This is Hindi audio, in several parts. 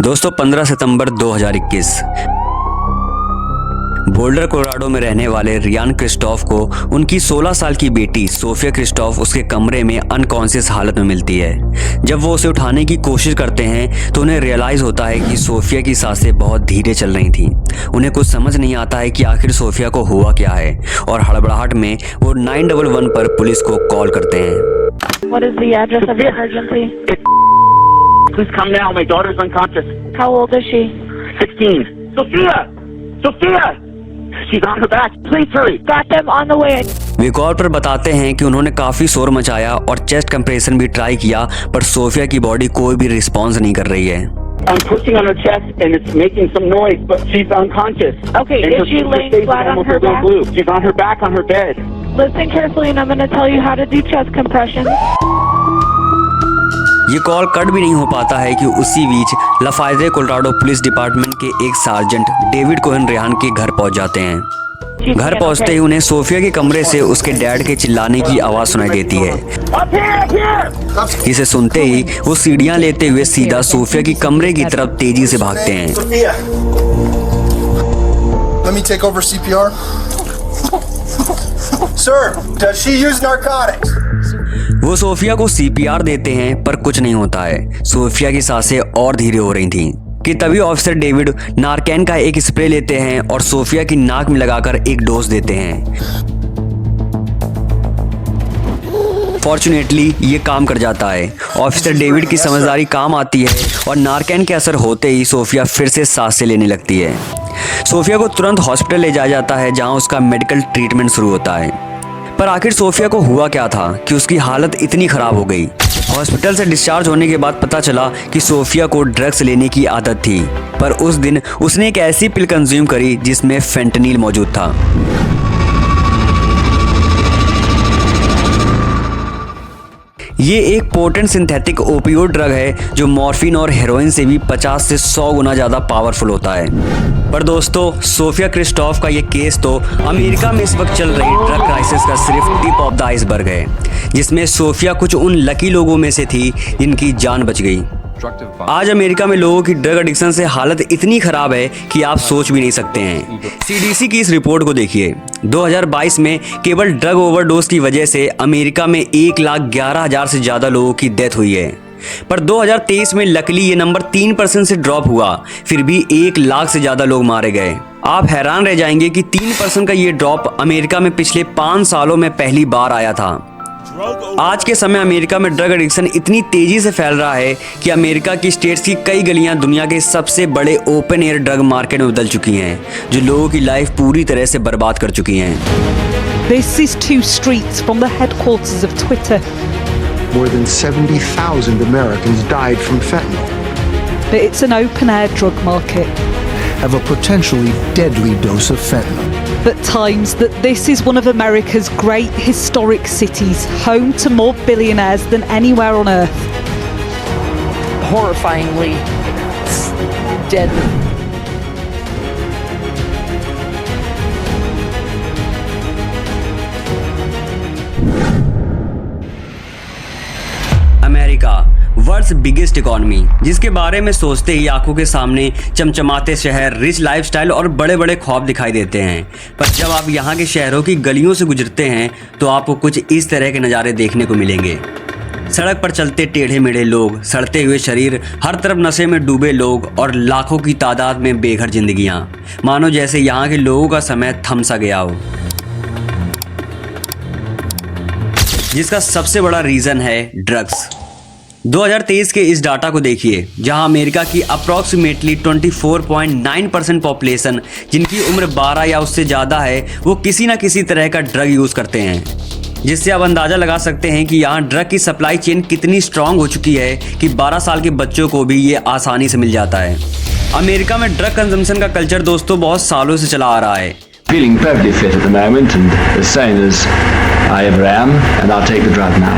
दोस्तों 15 सितंबर 2021 बोल्डर कोलोराडो में रहने वाले रियान क्रिस्टोफ को उनकी 16 साल की बेटी सोफिया क्रिस्टोफ उसके कमरे में अनकॉन्शियस हालत में मिलती है। जब वो उसे उठाने की कोशिश करते हैं तो उन्हें रियलाइज होता है कि सोफिया की सांसें बहुत धीरे चल रही थीं। उन्हें कुछ समझ नहीं आता है कि आखिर सोफिया को हुआ क्या है और हड़बड़ाहट में वो 911 पर पुलिस को कॉल करते हैं। What is the address of the emergency? Please come now. My daughter's unconscious. How old is she? 16. Sophia! Sophia! She's on her back. Please hurry. Got them on the way. Way call पर बताते हैं कि उन्होंने काफी शोर मचाया और चेस्ट कंप्रेशन भी ट्राई किया, पर सोफिया की बॉडी कोई भी रिस्पॉन्स नहीं कर रही है। I'm pushing on her chest and it's making some noise, but she's unconscious. Okay, And is her she face laying is flat on almost her a little back? blue. She's on her back on her bed. Listen carefully and I'm going to tell you how to do chest compression. ये कॉल कट भी नहीं हो पाता है कि उसी बीच लफायदे कोलोराडो पुलिस डिपार्टमेंट के एक सार्जेंट डेविड कोहेन रेहान के घर पहुंच जाते हैं। घर पहुंचते ही उन्हें सोफिया के कमरे से उसके डैड के चिल्लाने की आवाज सुनाई देती है। Up here! इसे सुनते ही वो सीढ़ियां लेते हुए सीधा सोफिया की कमरे की तरफ तेजी से भागते हैं। Sophia, let me take over CPR. Sir, does she use narcotics? वो सोफिया को सीपीआर देते हैं पर कुछ नहीं होता है। सोफिया की सांसें और धीरे हो रही थीं कि तभी ऑफिसर डेविड नारकैन का एक स्प्रे लेते हैं और सोफिया की नाक में लगाकर एक डोज देते हैं। फॉर्चुनेटली ये काम कर जाता है। ऑफिसर डेविड की समझदारी काम आती है और नारकैन के असर होते ही सोफिया फिर से सांसें लेने लगती है। सोफिया को तुरंत हॉस्पिटल ले जाया जाता है जहां उसका मेडिकल ट्रीटमेंट शुरू होता है। पर आखिर सोफिया को हुआ क्या था कि उसकी हालत इतनी खराब हो गई। हॉस्पिटल से डिस्चार्ज होने के बाद पता चला कि सोफिया को ड्रग्स लेने की आदत थी, पर उस दिन उसने एक ऐसी पिल कंज्यूम करी जिसमें फेंटनिल मौजूद था। ये एक पोटेंट सिंथेटिक ओपियोइड ड्रग है जो मॉर्फिन और हेरोइन से भी 50 से 100 गुना ज़्यादा पावरफुल होता है। पर दोस्तों, सोफिया क्रिस्टोफ का ये केस तो अमेरिका में इस वक्त चल रही ड्रग क्राइसिस का सिर्फ टिप ऑफ द आइसबर्ग है, जिसमें सोफिया कुछ उन लकी लोगों में से थी जिनकी जान बच गई। आज अमेरिका में लोगों की ड्रग एडिक्शन से हालत इतनी खराब है कि आप सोच भी नहीं सकते हैं। सीडीसी की इस रिपोर्ट को देखिए। 2022 में केवल ड्रग ओवरडोज की वजह से अमेरिका में 1,11,000 से ज्यादा लोगों की डेथ हुई है, पर 2023 में लकीली ये नंबर 3% से ड्रॉप हुआ, फिर भी 1 लाख से ज्यादा लोग मारे गए। आप हैरान रह जाएंगे कि 3% का ये ड्रॉप अमेरिका में पिछले 5 सालों में पहली बार आया था। आज के समय अमेरिका में ड्रग एडिक्शन इतनी तेजी से फैल रहा है कि अमेरिका की स्टेट्स की कई गलियां दुनिया के सबसे बड़े ओपन एयर ड्रग मार्केट में बदल चुकी हैं, जो लोगों की लाइफ पूरी तरह से बर्बाद कर चुकी हैं। This is 2 streets from the headquarters of Twitter. More than 70,000 Americans died from fentanyl. But it's an open-air drug market. Have a potentially deadly dose of fentanyl. But times that this is one of America's great historic cities, home to more billionaires than anywhere on earth. Horrifyingly deadly. America, world's biggest economy, जिसके बारे में सोचते ही आंखों के सामने चमचमाते शहर, रिच लाइफस्टाइल और बड़े बड़े ख्वाब दिखाई देते हैं। पर जब आप यहाँ के शहरों की गलियों से गुजरते हैं तो आपको कुछ इस तरह के नज़ारे देखने को मिलेंगे। सड़क पर चलते टेढ़े मेढ़े लोग, सड़ते हुए शरीर, हर तरफ नशे में डूबे लोग और लाखों की तादाद में बेघर जिंदगियाँ, मानो जैसे यहाँ के लोगों का समय थम सा गया हो। जिसका सबसे बड़ा रीज़न है ड्रग्स। 2023 के इस डाटा को देखिए, जहां अमेरिका की अप्रॉक्सीमेटली 24.9% पॉपुलेशन जिनकी उम्र 12 या उससे ज़्यादा है, वो किसी ना किसी तरह का ड्रग यूज़ करते हैं, जिससे आप अंदाज़ा लगा सकते हैं कि यहाँ ड्रग की सप्लाई चेन कितनी स्ट्रांग हो चुकी है कि 12 साल के बच्चों को भी ये आसानी से मिल जाता है। अमेरिका में ड्रग कंजम्पशन का कल्चर दोस्तों बहुत सालों से चला आ रहा है। Feeling perfectly fit at the moment and as sane as I ever am, and I'll take the drug now.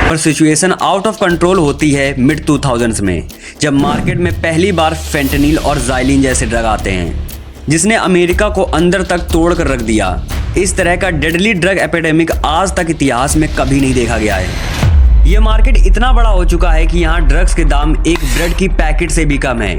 पर सिचुएशन आउट ऑफ कंट्रोल होती है मिड 2000s में, जब मार्केट में पहली बार फेंटनिल और ज़ाइलिन जैसे ड्रग आते हैं, जिसने अमेरिका को अंदर तक तोड़ कर रख दिया। इस तरह का डेडली ड्रग एपिडेमिक आज तक इतिहास में कभी नहीं देखा गया है। ये मार्केट इतना बड़ा हो चुका है कि यहाँ ड्रग्स के दाम एक ब्रेड की पैकेट से भी कम है।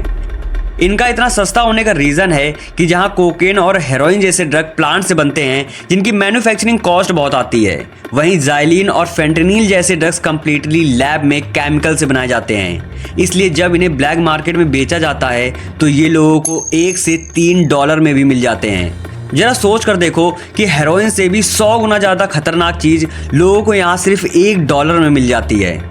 इनका इतना सस्ता होने का रीज़न है कि जहाँ कोकेन और हेरोइन जैसे ड्रग प्लांट से बनते हैं जिनकी मैन्युफैक्चरिंग कॉस्ट बहुत आती है, वहीं ज़ाइलिन और फेंटेनिल जैसे ड्रग्स कम्प्लीटली लैब में केमिकल से बनाए जाते हैं। इसलिए जब इन्हें ब्लैक मार्केट में बेचा जाता है तो ये लोगों को $1 से $3 में भी मिल जाते हैं। जरा सोच कर देखो कि हेरोइन से भी 100 गुना ज़्यादा खतरनाक चीज़ लोगों को यहाँ सिर्फ $1 में मिल जाती है।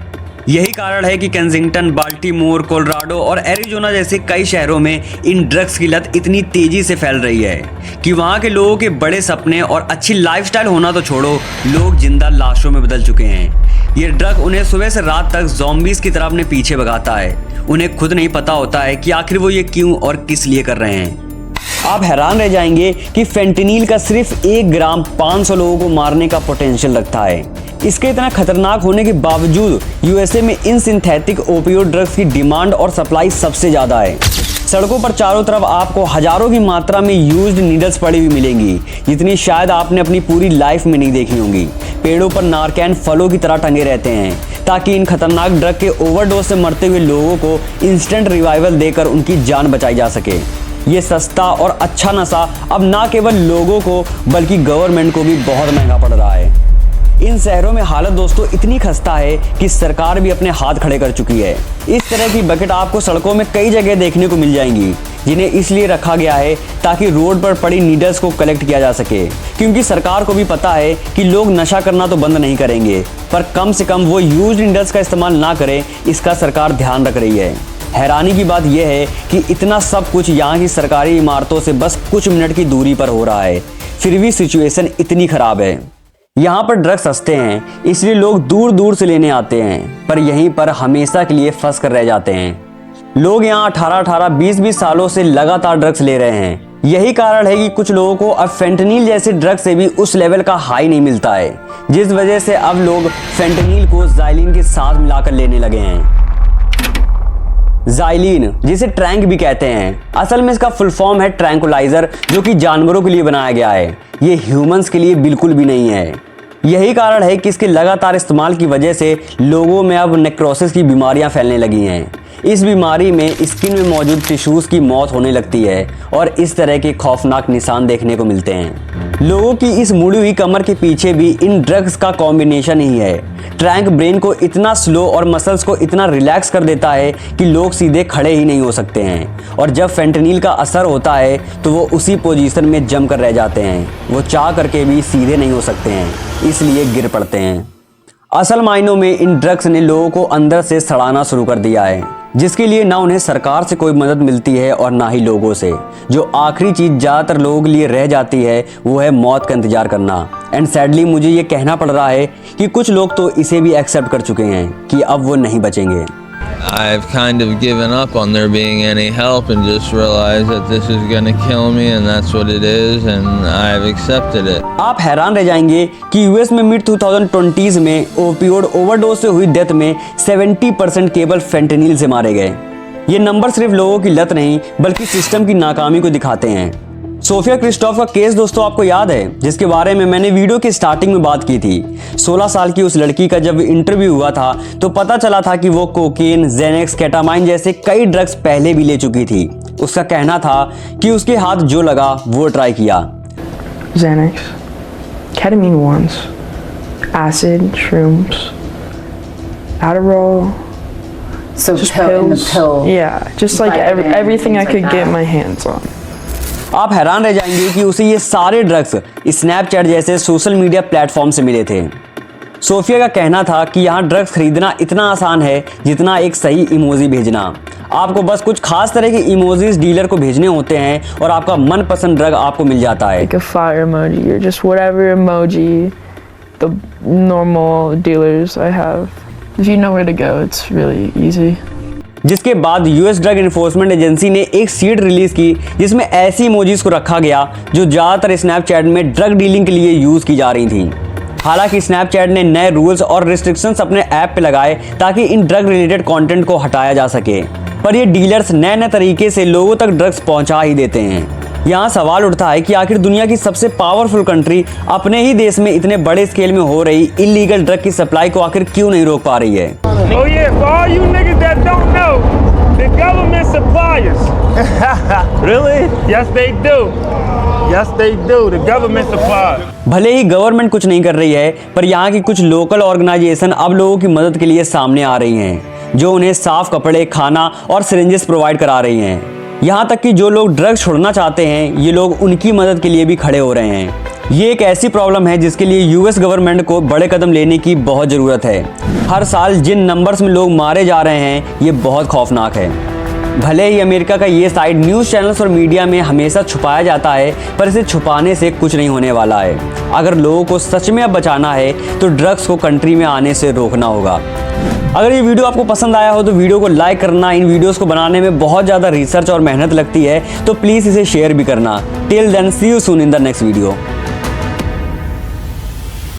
यही कारण है कि केंसिंगटन, बाल्टीमोर, कोलोराडो और एरिजोना जैसे कई शहरों में इन ड्रग्स की लत इतनी तेजी से फैल रही है कि वहाँ के लोगों के बड़े सपने और अच्छी लाइफस्टाइल होना तो छोड़ो, लोग जिंदा लाशों में बदल चुके हैं। ये ड्रग उन्हें सुबह से रात तक ज़ॉम्बीज़ की तरह अपने पीछे भगाता है। उन्हें खुद नहीं पता होता है कि आखिर वो ये क्यों और किस लिए कर रहे हैं। आप हैरान रह जाएंगे कि फेंटेनिल का सिर्फ 1 ग्राम 500 लोगों को मारने का पोटेंशियल रखता है। इसके इतना खतरनाक होने के बावजूद यूएसए में इन सिंथेटिक ओपियोइड ड्रग्स की डिमांड और सप्लाई सबसे ज़्यादा है। सड़कों पर चारों तरफ आपको हजारों की मात्रा में यूज्ड नीडल्स पड़ी हुई मिलेंगी, जितनी शायद आपने अपनी पूरी लाइफ में नहीं देखी होंगी। पेड़ों पर नारकैन फलों की तरह टंगे रहते हैं ताकि इन खतरनाक ड्रग के ओवरडोज से मरते हुए लोगों को इंस्टेंट रिवाइवल देकर उनकी जान बचाई जा सके। ये सस्ता और अच्छा नशा अब ना केवल लोगों को बल्कि गवर्नमेंट को भी बहुत महंगा पड़ रहा है। इन शहरों में हालत दोस्तों इतनी खस्ता है कि सरकार भी अपने हाथ खड़े कर चुकी है। इस तरह की बकेट आपको सड़कों में कई जगह देखने को मिल जाएंगी, जिन्हें इसलिए रखा गया है ताकि रोड पर पड़ी नीडल्स को कलेक्ट किया जा सके, क्योंकि सरकार को भी पता है कि लोग नशा करना तो बंद नहीं करेंगे, पर कम से कम वो यूज्ड नीडल्स का इस्तेमाल ना करें, इसका सरकार ध्यान रख रही है। हैरानी की बात यह है कि इतना सब कुछ यहाँ की सरकारी इमारतों से बस कुछ मिनट की दूरी पर हो रहा है, फिर भी सिचुएशन इतनी खराब है। यहाँ पर ड्रग्स सस्ते हैं, इसलिए लोग दूर दूर से लेने आते हैं, पर यहीं पर हमेशा के लिए फंस कर रह जाते हैं। लोग यहाँ 18-18, 20-20 सालों से लगातार ड्रग्स ले रहे हैं। यही कारण है कि कुछ लोगों को अब फेंटेनिल जैसे ड्रग से भी उस लेवल का हाई नहीं मिलता है, जिस वजह से अब लोग फेंटेनिल को ज़ाइलिन के साथ मिलाकर लेने लगे हैं। ज़ाइलिन, जिसे ट्रैंक भी कहते हैं, असल में इसका फुल फॉर्म है ट्रैंकुलाइजर, जो कि जानवरों के लिए बनाया गया है। ये ह्यूमंस के लिए बिल्कुल भी नहीं है। यही कारण है कि इसके लगातार इस्तेमाल की वजह से लोगों में अब नेक्रोसिस की बीमारियां फैलने लगी हैं। इस बीमारी में स्किन में मौजूद टिश्यूज़ की मौत होने लगती है और इस तरह के खौफनाक निशान देखने को मिलते हैं। लोगों की इस मुड़ी हुई कमर के पीछे भी इन ड्रग्स का कॉम्बिनेशन ही है। ट्रैंक ब्रेन को इतना स्लो और मसल्स को इतना रिलैक्स कर देता है कि लोग सीधे खड़े ही नहीं हो सकते हैं, और जब फेंटेनिल का असर होता है तो वो उसी पोजीशन में जम कर रह जाते हैं। वो चाह करके भी सीधे नहीं हो सकते हैं, इसलिए गिर पड़ते हैं। असल मायनों में इन ड्रग्स ने लोगों को अंदर से सड़ाना शुरू कर दिया है, जिसके लिए ना उन्हें सरकार से कोई मदद मिलती है और ना ही लोगों से। जो आखिरी चीज़ ज़्यादातर लोगों के लिए रह जाती है वो है मौत का इंतजार करना। एंड सैडली मुझे ये कहना पड़ रहा है कि कुछ लोग तो इसे भी एक्सेप्ट कर चुके हैं कि अब वो नहीं बचेंगे। I've kind of given up on there being any help and just realized that this is going to kill me and that's what it is and I've accepted it. आप हैरान रह जाएंगे कि यूएस में मिड 2020s में ओपियोड ओवरडोज से हुई डेथ में 70% केवल फेंटेनिल से मारे गए। ये नंबर सिर्फ लोगों की लत नहीं बल्कि सिस्टम की नाकामी को दिखाते हैं। सोफिया क्रिस्टोफ का केस दोस्तों आपको याद है, जिसके बारे में मैंने वीडियो की स्टार्टिंग में बात की थी। 16 साल की उस लड़की का जब इंटरव्यू हुआ था तो पता चला था कि वो कोकेन, जेनेक्स, केटामाइन जैसे कई ड्रग्स पहले भी ले चुकी थी। उसका कहना था कि उसके हाथ जो लगा वो ट्राई किया। Xanax, ketamine once, acid, shrooms, Adderall. So Just pill in the pills. pill. Yeah, just like Vitamin, everything I things could like get that. my hands on. आप हैरान रह जाएंगे कि उसे ये सारे ड्रग्स स्नैपचैट जैसे सोशल मीडिया प्लेटफॉर्म से मिले थे। सोफिया का कहना था कि यहाँ ड्रग्स खरीदना इतना आसान है जितना एक सही इमोजी भेजना। आपको बस कुछ खास तरह के इमोजीज डीलर को भेजने होते हैं और आपका मनपसंद ड्रग आपको मिल जाता है। Like a fire emoji or just whatever emoji the normal dealers I have. If you know where to go, it's really easy. जिसके बाद यूएस ड्रग इन्फोर्समेंट एजेंसी ने एक सीड रिलीज की जिसमें ऐसी इमोजीज को रखा गया जो ज़्यादातर स्नैपचैट में ड्रग डीलिंग के लिए यूज़ की जा रही थी। हालांकि स्नैपचैट ने नए रूल्स और रिस्ट्रिक्शंस अपने ऐप पे लगाए ताकि इन ड्रग रिलेटेड कंटेंट को हटाया जा सके, पर ये डीलर्स नए नए तरीके से लोगों तक ड्रग्स पहुंचा ही देते हैं। यहाँ सवाल उठता है कि आखिर दुनिया की सबसे पावरफुल कंट्री अपने ही देश में इतने बड़े स्केल में हो रही इलीगल ड्रग की सप्लाई को आखिर क्यों नहीं रोक पा रही है। Oh yeah, for all you niggas that don't know, the government suppliers. Really? Yes, they do. Yes, they do. The government suppliers. भले ही गवर्नमेंट कुछ नहीं कर रही है, पर यहाँ की कुछ लोकल ऑर्गेनाइजेशन अब लोगों की मदद के लिए सामने आ रही हैं, जो उन्हें साफ कपड़े, खाना और सिरिंजेस प्रोवाइड करा रही हैं। यहाँ तक कि जो लोग ड्रग्स छोड़ना चाहते हैं, ये लोग उनकी मदद के लिए भी खड़े हो रहे हैं। ये एक ऐसी प्रॉब्लम है जिसके लिए यूएस गवर्नमेंट को बड़े कदम लेने की बहुत ज़रूरत है। हर साल जिन नंबर्स में लोग मारे जा रहे हैं, ये बहुत खौफनाक है। भले ही अमेरिका का ये साइड न्यूज़ चैनल्स और मीडिया में हमेशा छुपाया जाता है, पर इसे छुपाने से कुछ नहीं होने वाला है। अगर लोगों को सच में अब बचाना है तो ड्रग्स को कंट्री में आने से रोकना होगा। अगर ये वीडियो आपको पसंद आया हो तो वीडियो को लाइक करना। इन वीडियोस को बनाने में बहुत ज़्यादा रिसर्च और मेहनत लगती है, तो प्लीज़ इसे शेयर भी करना। Till then see you soon in the next video.